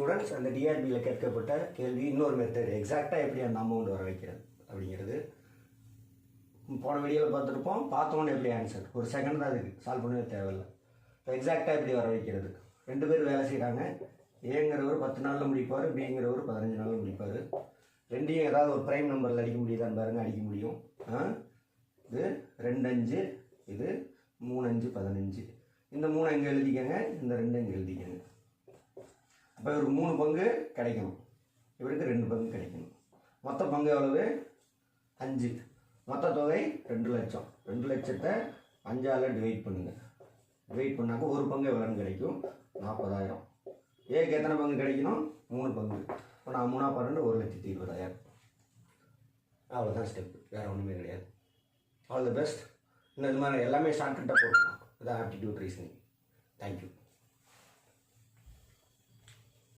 Students, அந்த டிஆர்பியில் கேட்கப்பட்ட கேள்வி இன்னொரு மெத்தட் எக்ஸாக்டாக எப்படி அந்த அமௌண்ட் வர வைக்கிறது அப்படிங்கிறது போன வீடியோவில் பார்த்துருப்போம். பார்த்தோன்னே எப்படி ஆன்சர் ஒரு செகண்ட் தான் அதுக்கு சால்வ் பண்ணவே தேவையில்லை. இப்போ எக்ஸாக்டாக எப்படி வர வைக்கிறது, 2 பேர் வேலை செய்கிறாங்க. ஏங்கிறவர் 10 நாளில் முடிப்பார், பிங்கிறவர் 15 நாளில் முடிப்பார். ரெண்டையும் ஏதாவது ஒரு ப்ரைம் நம்பரில் அடிக்க முடியுதான்னு பாருங்கள். அடிக்க முடியும். இது 2 5, இது 3 5 15. இந்த 3 இங்கே எழுதிக்கங்க, இந்த 2 இங்கே எழுதிக்கங்க. அப்போ இவருக்கு 3 பங்கு கிடைக்கணும், இவருக்கு 2 பங்கு கிடைக்கணும். மொத்த பங்கு எவ்வளவு? 5. மொத்த தொகை 2 லட்சம். 2 லட்சத்தை 5ஆல் டிவைட் பண்ணுங்கள். டிவைட் பண்ணாக்க ஒரு பங்கு எவ்வளோன்னு கிடைக்கும்? 40,000. ஏக்கு எத்தனை பங்கு கிடைக்கணும்? 3 பங்கு. இப்போ நான் 3 12 1,20,000. அவ்வளோதான் ஸ்டெப்பு, வேறு ஒன்றுமே கிடையாது. All the best. இந்த மாதிரி எல்லாமே ஷார்ட்கட்டாக போட்டுக்கலாம். இதான் ஆப்டிடியூட் ரீசனிங். தேங்க்யூ.